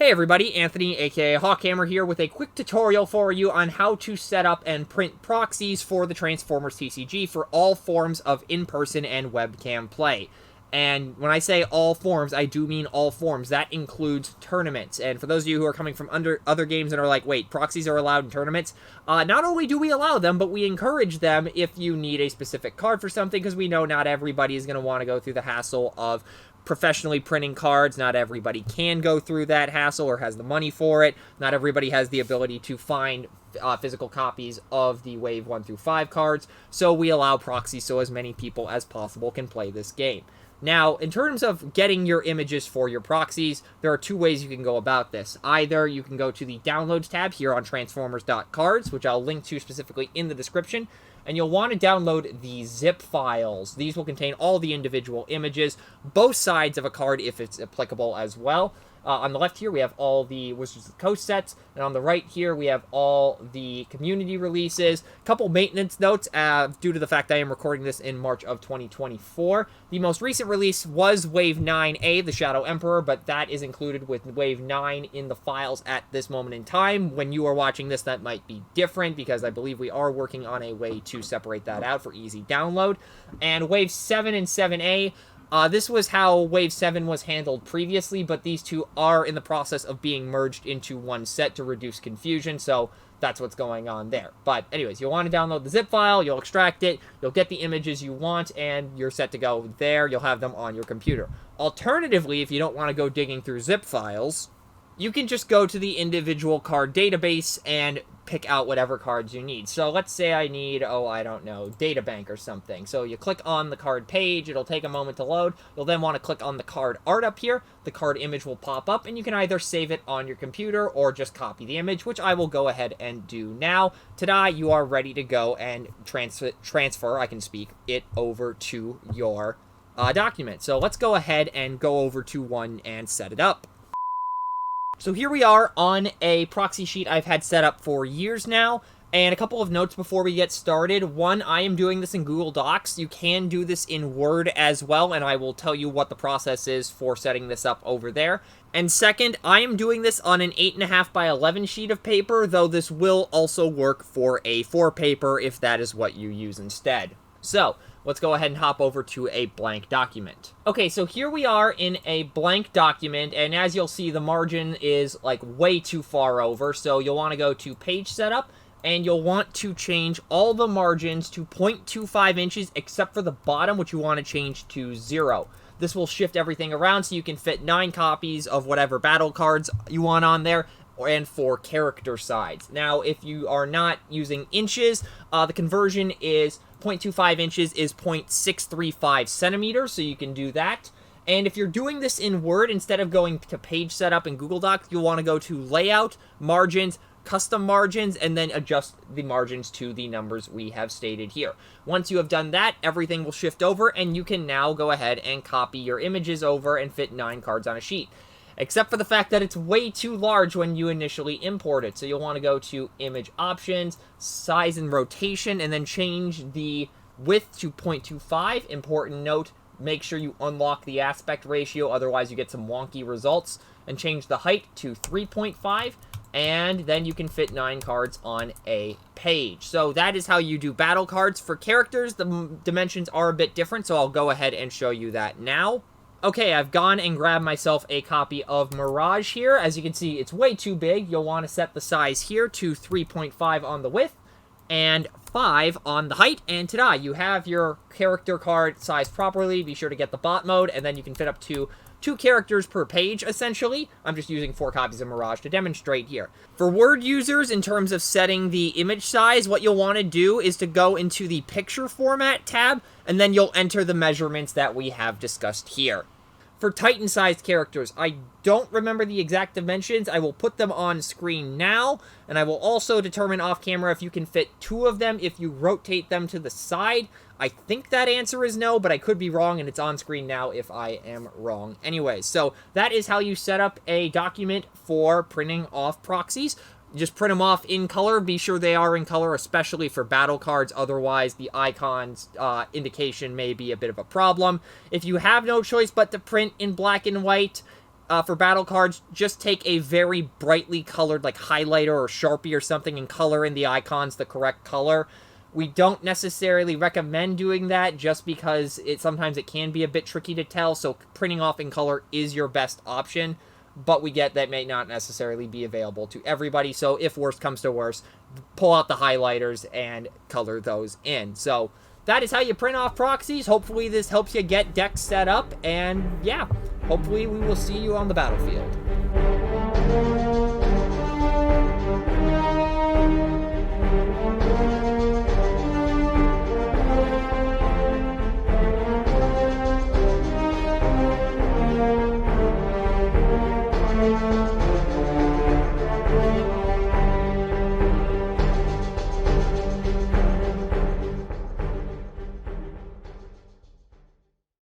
Hey everybody, Anthony aka Hawkhammer here with a quick tutorial for you on how to set up and print proxies for the Transformers TCG for all forms of in-person and webcam play. And when I say all forms, I do mean all forms. That includes tournaments. And for those of you who are coming from other games and are like, wait, proxies are allowed in tournaments? Not only do we allow them, but we encourage them if you need a specific card for something, because we know not everybody is going to want to go through the hassle of professionally printing cards. Not everybody can go through that hassle or has the money for it. Not everybody has the ability to find physical copies of the Wave 1 through 5 cards. So we allow proxies so as many people as possible can play this game. Now, in terms of getting your images for your proxies, there are two ways you can go about this. Either you can go to the Downloads tab here on Transformers.cards, which I'll link to specifically in the description, and you'll want to download the zip files. These will contain all the individual images, both sides of a card if it's applicable as well. On the left here, we have all the Wizards of the Coast sets, and on the right here, we have all the community releases. A couple maintenance notes, due to the fact that I am recording this in March of 2024. The most recent release was Wave 9A, the Shadow Emperor, but that is included with Wave 9 in the files at this moment in time. When you are watching this, that might be different, because I believe we are working on a way to separate that out for easy download. And Wave 7 and 7A, this was how Wave 7 was handled previously, but these two are in the process of being merged into one set to reduce confusion, so that's what's going on there. But anyways, you'll want to download the zip file, you'll extract it, you'll get the images you want, and you're set to go there. You'll have them on your computer. Alternatively, if you don't want to go digging through zip files, you can just go to the individual card database and pick out whatever cards you need. So let's say I need, I don't know, Databank or something. So you click on the card page, it'll take a moment to load. You'll then want to click on the card art up here. The card image will pop up, and you can either save it on your computer or just copy the image, which I will go ahead and do now. Ta-da, you are ready to go and transfer, I can speak, it over to your document. So let's go ahead and go over to one and set it up. So here we are on a proxy sheet I've had set up for years now, and a couple of notes before we get started. One, I am doing this in Google Docs. You can do this in Word as well, and I will tell you what the process is for setting this up over there. And second, I am doing this on an 8.5 by 11 sheet of paper, though this will also work for A4 paper if that is what you use instead. So let's go ahead and hop over to a blank document. Okay, so here we are in a blank document, and as you'll see, the margin is like way too far over, so you'll want to go to Page Setup, and you'll want to change all the margins to 0.25 inches, except for the bottom, which you want to change to 0. This will shift everything around so you can fit 9 copies of whatever battle cards you want on there, and 4 character sides. Now, if you are not using inches, the conversion is 0.25 inches is 0.635 centimeters, so you can do that. And if you're doing this in Word, instead of going to Page Setup in Google Docs, you'll want to go to Layout, Margins, Custom Margins, and then adjust the margins to the numbers we have stated here. Once you have done that, everything will shift over, and you can now go ahead and copy your images over and fit 9 cards on a sheet. Except for the fact that it's way too large when you initially import it. So you'll want to go to Image Options, Size and Rotation, and then change the width to 0.25. Important note, make sure you unlock the aspect ratio, otherwise you get some wonky results. And change the height to 3.5, and then you can fit 9 cards on a page. So that is how you do battle cards. For characters, the dimensions are a bit different, so I'll go ahead and show you that now. Okay, I've gone and grabbed myself a copy of Mirage here. As you can see, it's way too big. You'll want to set the size here to 3.5 on the width and 5 on the height. And ta-da, you have your character card sized properly. Be sure to get the bot mode, and then you can fit up to 2 characters per page, essentially. I'm just using 4 copies of Mirage to demonstrate here. For Word users, in terms of setting the image size, what you'll want to do is to go into the Picture Format tab, and then you'll enter the measurements that we have discussed here. For Titan-sized characters, I don't remember the exact dimensions. I will put them on screen now, and I will also determine off-camera if you can fit 2 of them if you rotate them to the side. I think that answer is no, but I could be wrong, and it's on screen now if I am wrong. Anyways, so that is how you set up a document for printing off proxies. Just print them off in color. Be sure they are in color, especially for battle cards. Otherwise, the icon's indication may be a bit of a problem. If you have no choice but to print in black and white, for battle cards, just take a very brightly colored, like, highlighter or Sharpie or something and color in the icons the correct color. We don't necessarily recommend doing that just because sometimes it can be a bit tricky to tell, so printing off in color is your best option. But we get that may not necessarily be available to everybody, so if worst comes to worst, pull out the highlighters and color those in. So that is how you print off proxies. Hopefully this helps you get decks set up, and yeah, hopefully we will see you on the battlefield.